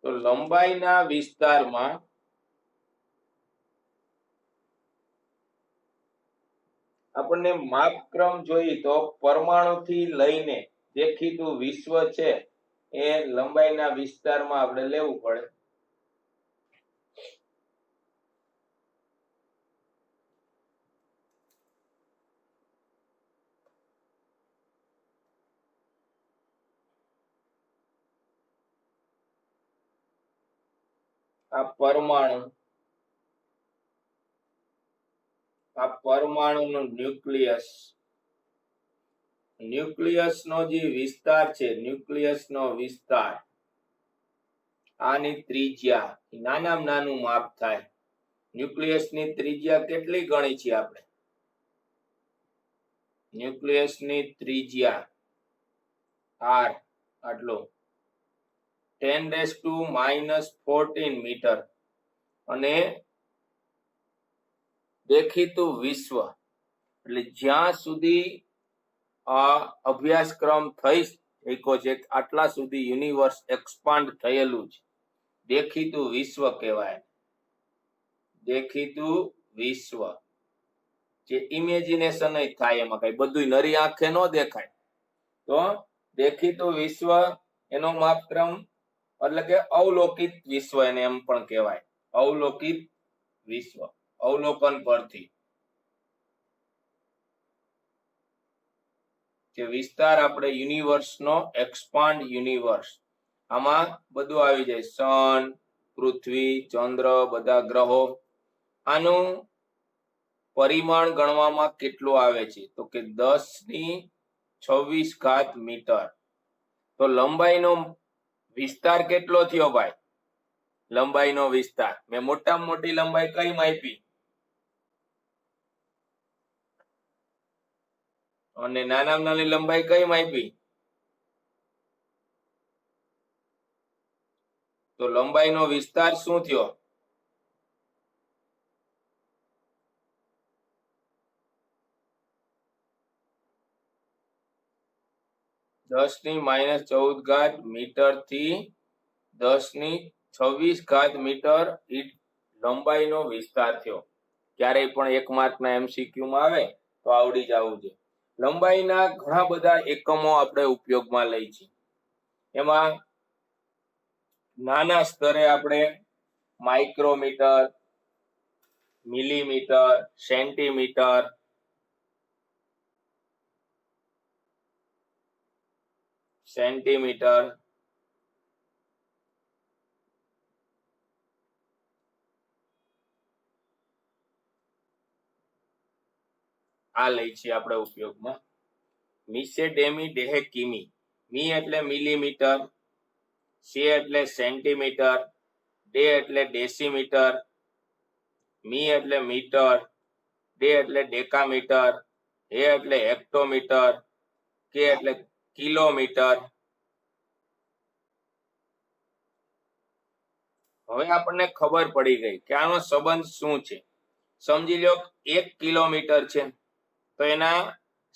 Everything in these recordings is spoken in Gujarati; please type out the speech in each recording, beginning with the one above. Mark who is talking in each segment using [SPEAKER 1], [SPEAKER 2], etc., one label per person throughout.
[SPEAKER 1] તો લંબાઈના વિસ્તારમાં આપણને માપક્રમ જોઈએ તો પરમાણુથી લઈને દેખીતું વિશ્વ છે એ લંબાઈના વિસ્તારમાં આપણે લેવું પડે. આ પરમાણુનું ન્યુક્લિયસનો જે વિસ્તાર છે, ન્યુક્લિયસનો વિસ્તાર, આની ત્રિજ્યા નાનામાં નાનું માપ થાય. ન્યુક્લિયસની ત્રિજ્યા કેટલી ગણી છે આપણે? ન્યુક્લિયસની ત્રિજ્યા r આટલો 10⁻⁻14 મીટર અને દેખીતું વિશ્વ એટલે જ્યાં સુધી આ અભ્યાસક્રમ થઈ શક્યો છે આટલા સુધી યુનિવર્સ એક્સપાન્ડ થયેલું છે. દેખીતું વિશ્વ કહેવાય. દેખીતું વિશ્વ જે ઇમેજિનેશન જ થાય, એમાં કઈ બધું નરી આંખે ન દેખાય. તો દેખીતું વિશ્વ એનો માપક્રમ એટલે કે અવલોકિત વિશ્વ એને એમ પણ કહેવાય. અવલોકિત વિશ્વ, અવલોકન પરથી જે વિસ્તાર આપણે યુનિવર્સનો એક્સપાન્ડ યુનિવર્સ, આમાં બધું આવી જાય. સન, પૃથ્વી, ચંદ્ર, બધા ગ્રહો. આનું પરિમાણ ગણવામાં કેટલું આવે છે? તો કે 10⁻26 મીટર. તો લંબાઈનો વિસ્તાર કેટલો થયો ભાઈ? લંબાઈનો વિસ્તાર મેં મોટામાં મોટી લંબાઈ કઈ માપી અને નાનામાં નાની લંબાઈ કઈ માપી? તો લંબાઈનો વિસ્તાર શું થયો? (10⁻14 મીટર થી 10⁻26 મીટર લંબાઈનો વિસ્તાર થયો. ક્યારેય પણ 1 માર્કના MCQ માં આવે તો આવડી જવું જોઈએ. લંબાઈના ઘણા બધા એકમો આપણે ઉપયોગમાં લઈ છીએ. એમાં નાના સ્તરે આપણે માઇક્રોમીટર, મિલીમીટર, સેન્ટીમીટર, આ લઈ છીએ આપણે ઉપયોગમાં. મીસે ડેમી ડેહે કિમી. મી એટલે મિલીમીટર, સે એટલે સેન્ટીમીટર, ડે એટલે ડેસીમીટર, મી એટલે મીટર, ડે એટલે ડેકામીટર, હે એટલે હેક્ટોમીટર, કે એટલે કિલોમીટર. હવે આપણને ખબર પડી ગઈ કે આનો સંબંધ શું છે. સમજી લો 1 કિલોમીટર છે તો એના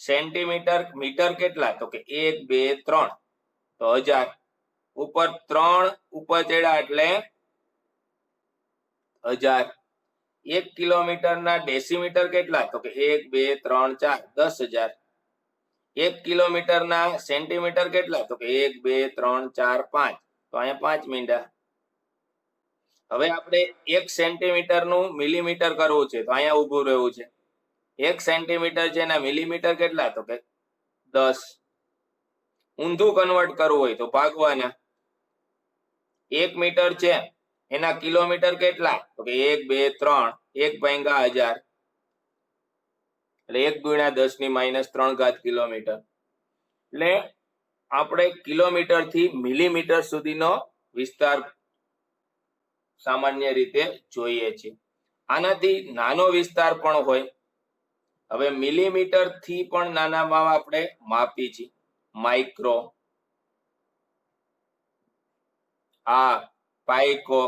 [SPEAKER 1] સેન્ટીમીટર, મીટર કેટલા? તો કે 1 2 3 તો 1000. ઉપર 3 ઉપર ચડ્યા એટલે 1000. 1 કિલોમીટરના ડેસીમીટર કેટલા? તો કે 1 2 3 4 10,000. 1 કિલોમીટરના સેન્ટીમીટર કેટલા? તો કે 1 2 3 4 5 તો અહીંયા 5 મીંડા. હવે આપણે 1 સેન્ટીમીટરનું મિલીમીટર કરવું છે તો અહીંયા ઊભું રહેવું છે. 1 સેન્ટીમીટર છે એના મિલીમીટર કેટલા? તો કે 10. ઊંધું કન્વર્ટ કરવું હોય તો ભાગવાના. 1 મીટર છે એના કિલોમીટર કેટલા? તો કે 1 2 3 1 ભાગ્યા 1000 એટલે 1 × 10⁻³ કિલોમીટર. એટલે આપણે કિલોમીટર થી મિલીમીટર સુધીનો વિસ્તાર સામાન્ય રીતે જોઈએ છે. આનાથી નાનો વિસ્તાર પણ હોય. હવે મિલીમીટર થી પણ નાનામાં આપણે માપી છે. માઇક્રો, આ પાઇકો,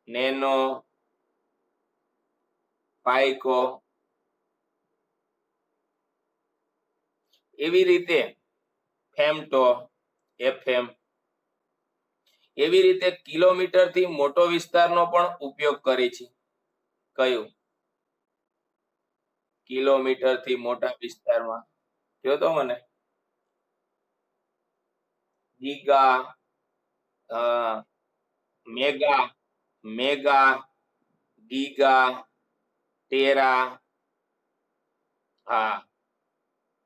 [SPEAKER 1] નેનો, પાઇકો, એવી રીતે ફેમટો FM. એવી રીતે કિલોમીટર થી મોટો વિસ્તારનો પણ ઉપયોગ કરી છે. કયું? કિલોમીટર થી મોટા વિસ્તારમાં કયો તો મને. Giga, mega, mega, giga, Terra, હા,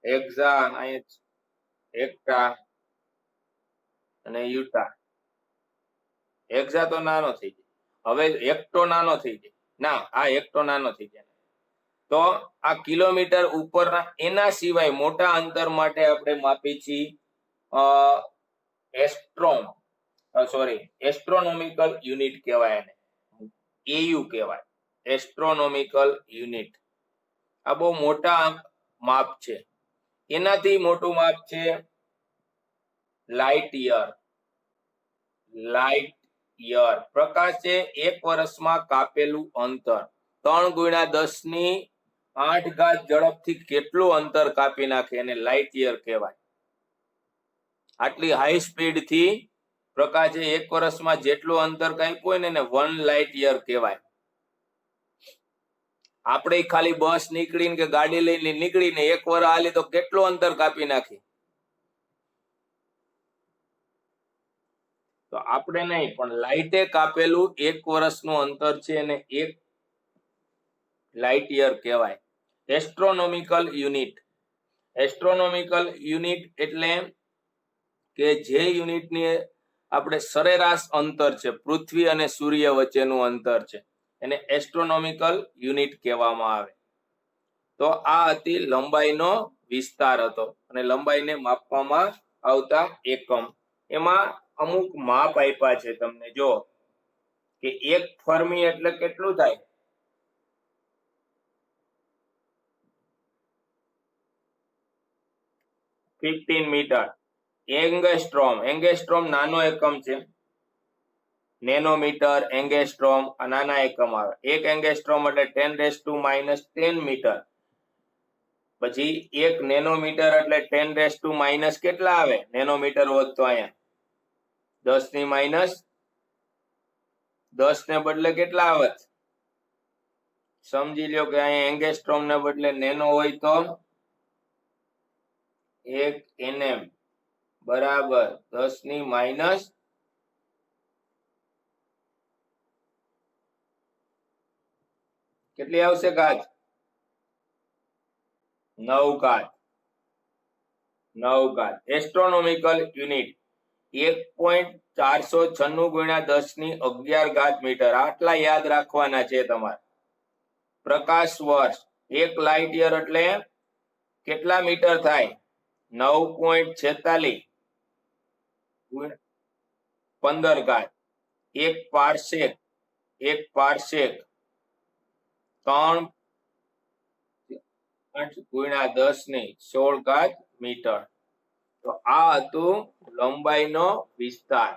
[SPEAKER 1] એક્ઝા, એક્ટા અને યુટા. એક્ઝા તો નાનો થઈ જાય. હવે એકટો નાનો થઈ જાય. ના, આ એકટો નાનો થઈ જાય. તો આ કિલોમીટર ઉપરના એના સિવાય મોટા અંતર માટે આપણે માપી છીએ એસ્ટ્રોનોમિકલ યુનિટ કહેવાય એને. AU કહેવાય, એસ્ટ્રોનોમિકલ યુનિટ. આ બહુ મોટા માપ છે. એનાથી મોટું માપ છે લાઇટ યર. લાઇટ યર પ્રકાશે એક વર્ષમાં કાપેલું અંતર 3×10⁸ ઝડપથી કેટલું અંતર કાપી નાખે એને લાઇટ યર કહેવાય. આટલી હાઈ સ્પીડ થી પ્રકાશે એક વર્ષમાં જેટલું અંતર કાપ્યું હોય ને એને 1 લાઇટ યર કહેવાય. આપણે ખાલી બસ નીકળીને કે ગાડી લઈને નીકળીને એક વર્ષ હાલી તો કેટલું અંતર કાપી નાખી. તો આપણે નહીં, પણ લાઇટે કાપેલું એક વર્ષનું અંતર છે એને એક લાઇટ યર કહેવાય. Astronomical unit. એસ્ટ્રોનોમિકલ યુનિટ એટલે કે જે યુનિટની આપણે સરેરાશ અંતર છે પૃથ્વી અને સૂર્ય વચ્ચેનું અંતર છે એને એસ્ટ્રોનોમિકલ યુનિટ કહેવામાં આવે. તો આ હતી લંબાઈનો વિસ્તાર હતો અને લંબાઈને માપવામાં આવતા એકમ. એમાં અમુક માપ આપ્યા છે તમને. જો કે 1 ફર્મી એટલે કેટલું થાય? 15 મીટર. એંગેસ્ટ્રોમ નાનો એકમ છે. નેનોમીટર, એંગેસ્ટ્રોમ આ નાના એકમ આવે. 1 એંગેસ્ટ્રોમ એટલે 10⁻10 મીટર. પછી 1 નેનોમીટર એટલે 10⁻- કેટલા આવે? નેનોમીટર હોત તો અહીંયા 10⁻10 ને બદલે કેટલા આવત? સમજી લ્યો કે અહીંયા એંગેસ્ટ્રોમ ને બદલે નેનો હોય તો 1 nm બરાબર 10⁻⁻ કેટલી આવશે ઘાત? 9 ઘાત. એસ્ટ્રોનોમિકલ યુનિટ 1.496 × 10⁻11 આટલા યાદ રાખવાના છે તમારે. પ્રકાશ વર્ષ 1 લાઇટ યર એટલે કેટલા મીટર થાય? 9.46 15 ઘાત. 1 પાર્સેક 3 × 10⁻16 મીટર. તો આ હતું લંબાઈનો વિસ્તાર.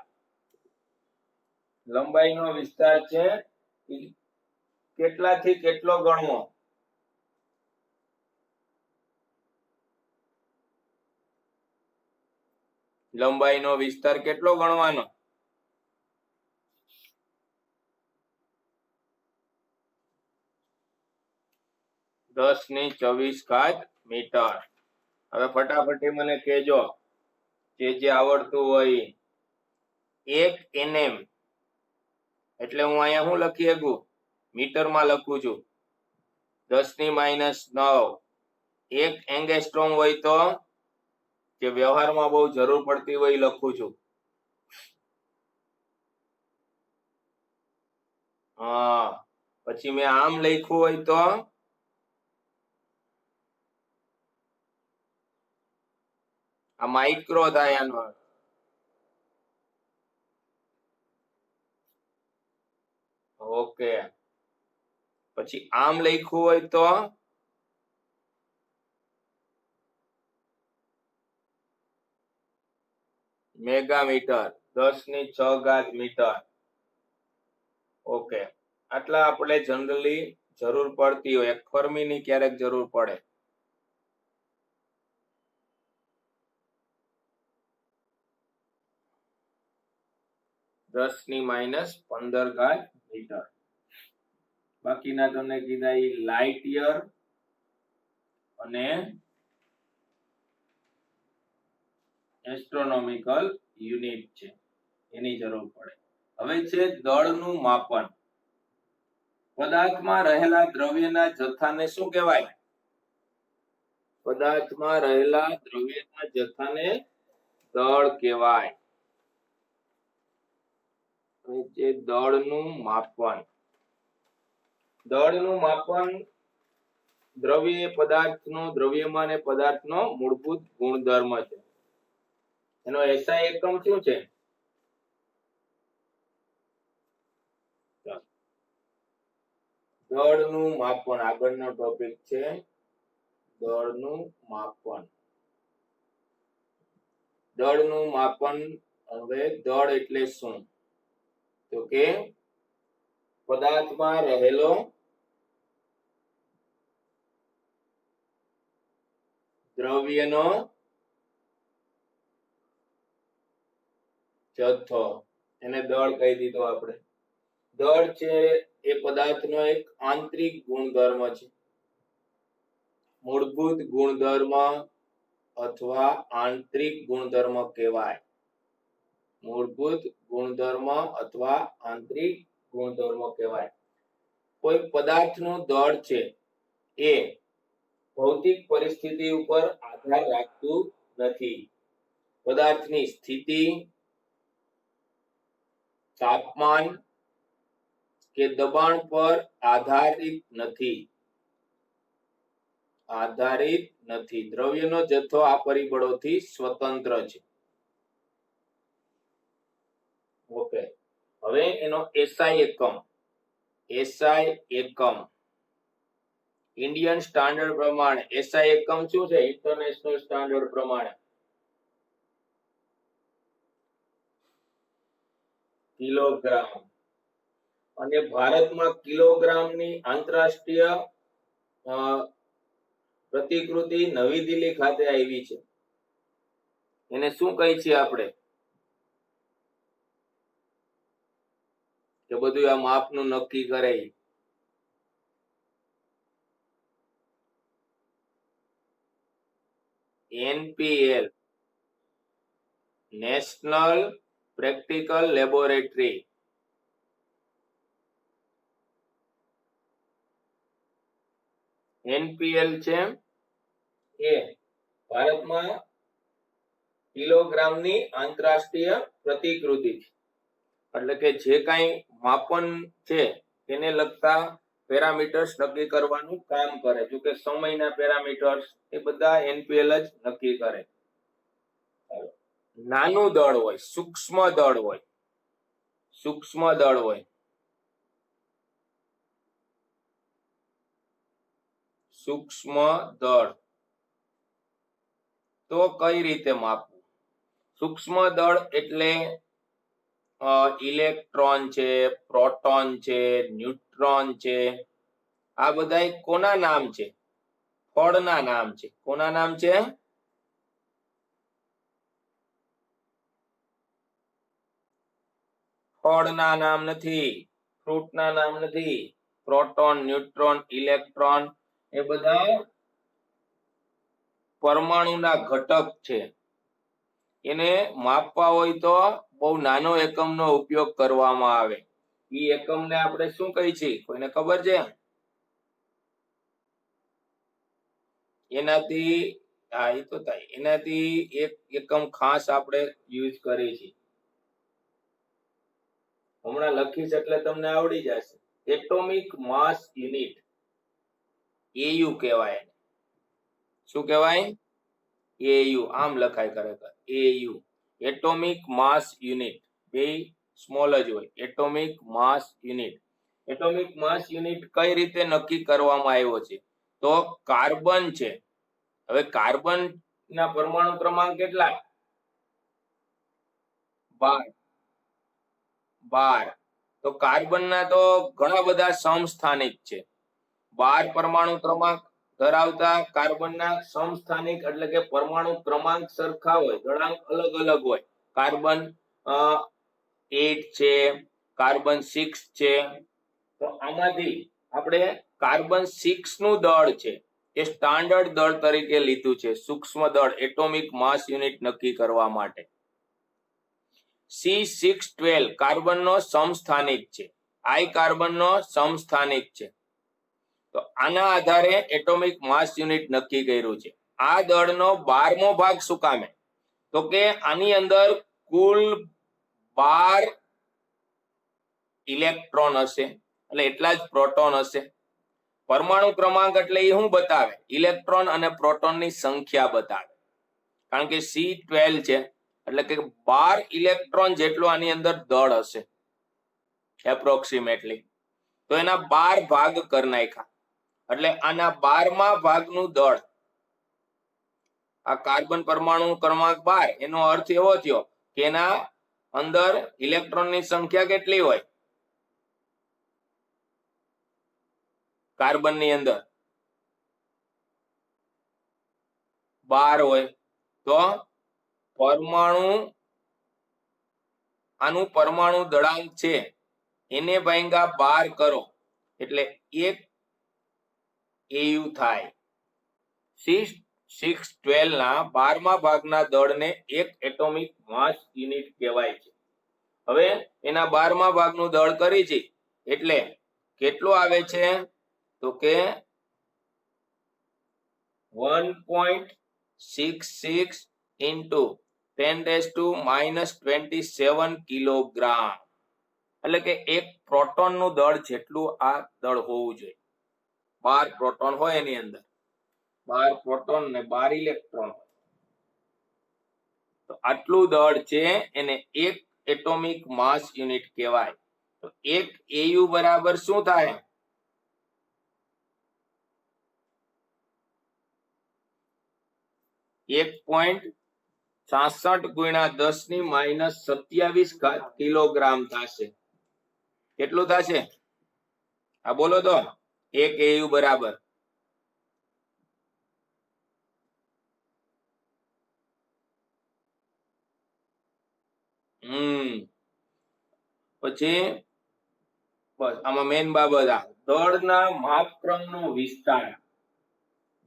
[SPEAKER 1] લંબાઈનો વિસ્તાર છે કેટલાથી કેટલો ગણવો? લંબાઈનો વિસ્તાર કેટલો ગણવાનો? 10⁻24 મીટર. હવે ફટાફટી મને કહેજો જે આવડતું હોય. 1 nm એટલે હું અહીંયા શું લખી શકું? મીટરમાં લખું છું 10⁻9. 1 એંગેસ્ટ્રોમ હોય તો જે વ્યવહારમાં બહુ જરૂર પડતી હોય લખું છું. હા, પછી મેં આમ લખ્યું હોય તો આ માઇક્રો થાય આનો. ઓકે, પછી આમ લખ્યું હોય તો મેગામીટર 10⁶ મીટર. ઓકે, આટલા આપણે જનરલી જરૂર પડતી હોય. 1 ફર્મીની ક્યારેક જરૂર પડે. 10⁻15 મીટર. બાકીના તમને કીધા એ લાઇટ યર અને એસ્ટ્રોનોમિકલ યુનિટ છે, એની જરૂર પડે. હવે છે દળનું માપન. પદાર્થમાં રહેલા દ્રવ્યના જથ્થાને શું કહેવાય? પદાર્થમાં રહેલા દ્રવ્યના જથ્થાને દળ કહેવાય. જે દળનું માપન. દળનું માપન દ્રવ્ય એ પદાર્થનો દ્રવ્યમાન એ પદાર્થનો મૂળભૂત ગુણધર્મ છે. એનો એસઆઈ એકમ શું છે? દળનું માપન આગળનો ટોપિક છે. દળનું માપન. દળનું માપન. હવે દળ એટલે શું? તો કે પદાર્થમાં રહેલો દ્રવ્યનો જથ્થો, એને દળ કહી દીધો આપણે. દળ છે એ પદાર્થનો એક આંતરિક ગુણધર્મ છે. મૂળભૂત ગુણધર્મ અથવા આંતરિક ગુણધર્મ કહેવાય. મૂળભૂત ગુણધર્મ અથવા આંતરિક ગુણધર્મ કહેવાય. કોઈ પદાર્થનું દળ છે એ ભૌતિક પરિસ્થિતિ ઉપર આધાર રાખતું નથી. પદાર્થની સ્થિતિ, તાપમાન કે દબાણ પર આધારિત નથી. દ્રવ્યનો જથ્થો આ પરિબળોથી સ્વતંત્ર છે. ઓકે. હવે એનો એસઆઈ એકમ. એસઆઈ એકમ ઇન્ડિયન સ્ટાન્ડર્ડ પ્રમાણે એસઆઈ એકમ શું છે? ઇન્ટરનેશનલ સ્ટાન્ડર્ડ પ્રમાણે કિલોગ્રામ. અને ભારતમાં કિલોગ્રામની આંતરરાષ્ટ્રીય પ્રતિકૃતિ નવી દિલ્હી ખાતે આવી છે. એને શું કહી છે આપણે? કે બધું આ માપનું નક્કી કરે. NPL, national practical laboratory. NPL છે એ ભારતમાં કિલોગ્રામની આંતરરાષ્ટ્રીય પ્રતિકૃતિ છે. એટલે કે જે કાંઈ માપન છે તેને લગતા પેરામીટર્સ નક્કી કરવાનું કામ કરે. જો કે સમયના પેરામીટર્સ એ બધા એનપીએલ જ નક્કી કરે. નાનું દળ હોય, સૂક્ષ્મ દળ હોય, સૂક્ષ્મ દળ હોય, સૂક્ષ્મ દળ તો કઈ રીતે માપવું? સૂક્ષ્મ દળ એટલે ઇલેક્ટ્રોન છે, પ્રોટોન છે, ન્યુટ્રોન છે, આ બધા કોના નામ છે? ફળના નામ છે. કોના નામ છે? ફળના નામ નથી, ફ્રૂટના નામ નથી. પ્રોટોન, ન્યુટ્રોન, ઇલેક્ટ્રોન એ બધા પરમાણુના ઘટક છે. એને માપવા હોય તો બહુ નાનો એકમનો ઉપયોગ કરવામાં આવે. ઈ એકમને આપણે શું કહી છીએ? કોઈને ખબર છે? એનાથી એ તો થાય. એનાથી એક એકમ ખાસ આપણે યુઝ કરીએ છીએ. હમણાં લખીશ એટલે તમને આવડી જશે. એટોમિક માસ યુનિટ, એયુ કહેવાય. શું કહેવાય? એયુ. આમ લખાય ખરેખર, એયુ, એટોમિક માસ યુનિટ. બે સ્મોલ જ હોય. એટોમિક માસ યુનિટ. એટોમિક માસ યુનિટ કઈ રીતે નક્કી કરવામાં આવ્યો છે? તો કાર્બન છે. હવે કાર્બન ના પરમાણુ ક્રમાંક કેટલા? 12. તો કાર્બન ના તો ઘણા બધા સમસ્થાનિક છે. 12 પરમાણુ ક્રમાંક ધરાવતા કાર્બનના સમસ્થાનિક એટલે કે પરમાણુ ક્રમાંક સરખા હોય, દળાંક અલગ અલગ હોય. કાર્બન 8 છે, કાર્બન 6 છે. તો આમાંથી આપણે કાર્બન 6 નું દળ છે એ સ્ટાન્ડર્ડ દળ તરીકે લીધું છે, સૂક્ષ્મ દળ એટોમિક માસ યુનિટ નક્કી કરવા માટે. C612 કાર્બનનો સમસ્થાનિક છે, I કાર્બનનો સમસ્થાનિક છે. તો આના આધારે એટોમિક માસ યુનિટ નક્કી કર્યું છે. આ દળનો 12મો ભાગ શું કામે? તો કે આની અંદર કુલ 12 ઇલેક્ટ્રોન હશે એટલે એટલા જ પ્રોટોન હશે. પરમાણુ ક્રમાંક એટલે એ શું બતાવે? ઇલેક્ટ્રોન અને પ્રોટોનની સંખ્યા બતાવે. કારણ કે C12 છે એટલે કે 12 ઇલેક્ટ્રોન જેટલું આની અંદર દળ હશે એપ્રોક્સિમેટલી. તો એના 12 ભાગ કરી નાખ્યા એટલે આના 12મા ભાગનું દળ, આ કાર્બન પરમાણુ ક્રમાંક 12, એનો અર્થ એવો થયો કે એના અંદર ઇલેક્ટ્રોનની સંખ્યા કેટલી હોય? કાર્બનની અંદર 12 હોય. તો પરમાણુ, આનું પરમાણુ દળાંક છે એને ભાગ્યા 12 કરો એટલે 1 AU થાય. C612 ના 12મા ભાગના દળને 1 એટોમિક માસ યુનિટ કહેવાય છે. હવે એના 12મા ભાગનું દળ કરી છે એટલે કેટલું આવે છે? તો કે 1.66 into 10⁻⁻27 કિલોગ્રામ. એટલે કે એક પ્રોટોન નું દળ જેટલું આ દળ હોવું જોઈએ. 12 પ્રોટોન હોય એની અંદર, 12 પ્રોટોન ને 12 ઇલેક્ટ્રોન. તો આટલું દળ છે એને 1 એટોમિક માસ યુનિટ કહેવાય. તો 1 AU બરાબર શું થાય? 1.66 ગુણ્યા 10⁻⁻27 કિલોગ્રામ થશે. કેટલું થશે? આ બોલો તો. 1 AU બરાબર પછી બસ આમાં મેન બાબત આ દળના માપક્રમનો વિસ્તાર.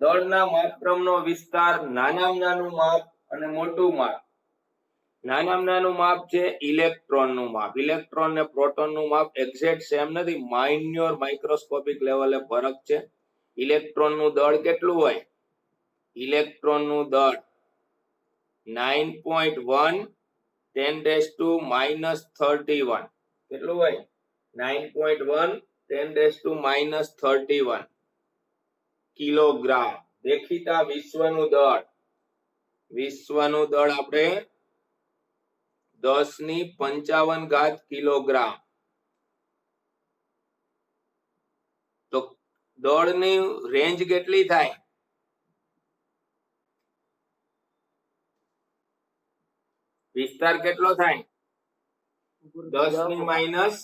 [SPEAKER 1] દળના માપક્રમનો વિસ્તાર નાનામાં નાનું માપ અને મોટું માપ. નાનામાં નાનું માપ છે ઇલેક્ટ્રોનનું માપ. ઇલેક્ટ્રોન ને પ્રોટોનનું માપ એક્ઝેક્ટ સેમ નથી, માઇન્યોર માઇક્રોસ્કોપિક લેવલે ફરક છે. ઇલેક્ટ્રોનનું દળ કેટલું હોય? ઇલેક્ટ્રોનનું દળ 9.1 10⁻31. કેટલું હોય? 9.1 10⁻31 કિલોગ્રામ. દેખીતા વિશ્વનું દળ, વિશ્વનું દળ આપણે 10⁵ કિલોગ્રામ. તો દળની રેન્જ કેટલી થાય? વિસ્તાર કેટલો થાય? 10⁻.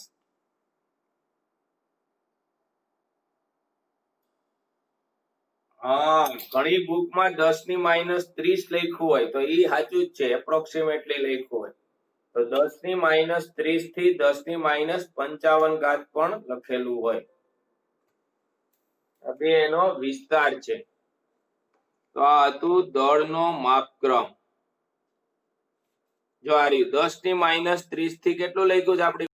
[SPEAKER 1] હા, ઘણી બુકમાં 10⁻30 લખ્યું હોય તો એ સાચું જ છે, એપ્રોક્સિમેટલી લખ્યું હોય તો 10⁻30 થી 10⁻55 પણ લખેલું હોય. આ બે એનો વિસ્તાર છે. તો આ હતું દળનો માપક્રમ. જો આ રહ્યું 10⁻30 થી કેટલું લખ્યું છે આપણે?